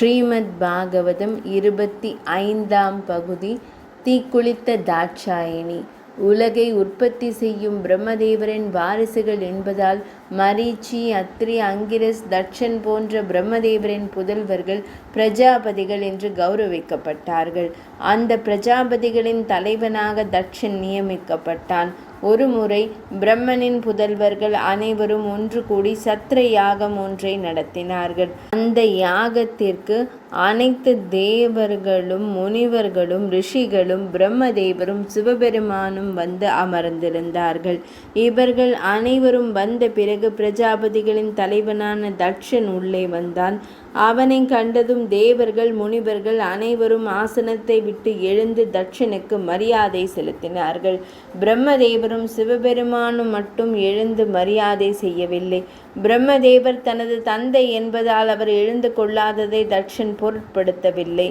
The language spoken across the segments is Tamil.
ஸ்ரீமத் பாகவதம் 25ஆம் பகுதி. தீக்குளித்த தாட்சாயணி. உலகை உற்பத்தி செய்யும் பிரம்மதேவரின் வாரிசுகள் என்பதால் மரீச்சி, அத்ரி, அங்கிரஸ், தட்சன் போன்ற பிரம்மதேவரின் புதல்வர்கள் பிரஜாபதிகள் என்று கௌரவிக்கப்பட்டார்கள். அந்த பிரஜாபதிகளின் தலைவனாக தட்சன் நியமிக்கப்பட்டான். ஒருமுறை பிரம்மனின் புதல்வர்கள் அனைவரும் ஒன்று கூடி சத்திர யாகம் ஒன்றை நடத்தினார்கள். அந்த யாகத்திற்கு அனைத்து தேவர்களும், முனிவர்களும், ரிஷிகளும், பிரம்மதேவரும், சிவபெருமானும் வந்து அமர்ந்திருந்தார்கள். இவர்கள் அனைவரும் வந்த பிறகு பிரஜாபதிகளின் தலைவனான தட்சன் உள்ளே வந்தான். அவனை கண்டதும் தேவர்கள், முனிவர்கள் அனைவரும் ஆசனத்தை விட்டு எழுந்து தட்சனுக்கு மரியாதை செலுத்தினார்கள். பிரம்மதேவரும் சிவபெருமானும் மட்டும் எழுந்து மரியாதை செய்யவில்லை. பிரம்மதேவர் தனது தந்தை என்பதால் அவர் எழுந்து கொள்ளாததை தட்சன் பொருட்படுத்தவில்லை.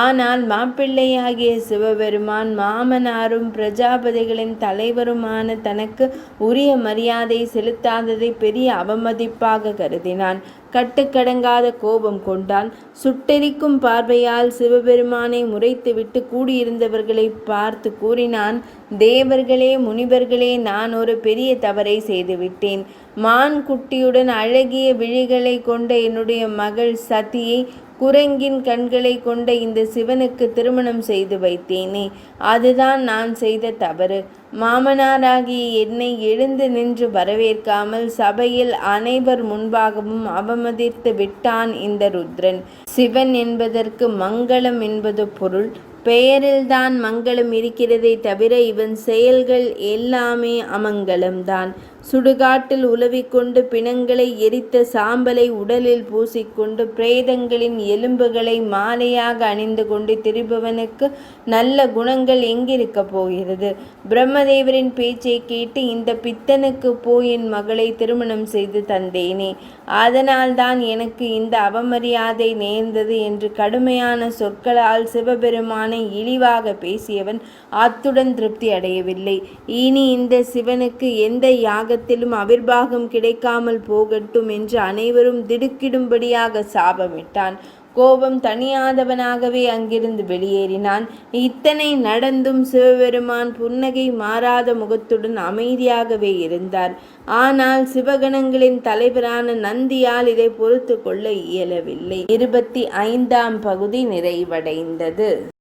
ஆனால் மாப்பிள்ளையாகிய சிவபெருமான் மாமனாரும் பிரஜாபதிகளின் தலைவருமான தனக்கு உரிய மரியாதை செலுத்தாததை பெரிய அவமதிப்பாக கருதினான். கட்டுக்கடங்காத கோபம் கொண்டான். சுட்டெரிக்கும் பார்வையால் சிவபெருமானை முறைத்துவிட்டு கூடியிருந்தவர்களை பார்த்து கூறினான், தேவர்களே, முனிவர்களே, நான் ஒரு பெரிய தவறை செய்துவிட்டேன். மான் குட்டியுடன் அழகிய விழிகளை கொண்ட என்னுடைய மகள் சதியை குரங்கின் கண்களை கொண்ட இந்த சிவனுக்கு திருமணம் செய்து வைத்தேனே, அதுதான் நான் செய்த தவறு. மாமனாராகிய என்னை எழுந்து நின்று வரவேற்காமல் சபையில் அனைவர் முன்பாகவும் அவமதித்து விட்டான் இந்த ருத்ரன். சிவன் என்பதற்கு மங்களம் என்பது பொருள். பெயரில்தான் மங்களம் இருக்கிறதே தவிர இவன் செயல்கள் எல்லாமே அமங்கலம்தான். சுடுகாட்டில் உலவிக்கொண்டு பிணங்களை எரித்த சாம்பலை உடலில் பூசிக்கொண்டு பிரேதங்களின் எலும்புகளை மாலையாக அணிந்து கொண்டு திரிபவனுக்கு நல்ல குணங்கள் எங்கிருக்க போகிறது? பிரம்மதேவரின் பேச்சை கேட்டு இந்த பித்தனுக்கு போய் என் மகளை திருமணம் செய்து தந்தேனே, அதனால்தான் எனக்கு இந்த அவமரியாதை நேர்ந்தது என்று கடுமையான சொற்களால் சிவபெருமானை இழிவாக பேசியவன் அத்துடன் திருப்தி அடையவில்லை. இனி இந்த சிவனுக்கு எந்த யாகத்திலும் அவிர்வாகம் கிடைக்காமல் போகட்டும் என்று அனைவரும் திடுக்கிடும்படியாக சாபமிட்டான். கோபம் தணியாதவனாகவே அங்கிருந்து வெளியேறினான். இத்தனை நடந்தும் சிவபெருமான் புன்னகை மாறாத முகத்துடன் அமைதியாகவே இருந்தார். ஆனால் சிவகணங்களின் தலைவரான நந்தியால் இதை பொறுத்து கொள்ள இயலவில்லை. 25ஆம் பகுதி நிறைவடைந்தது.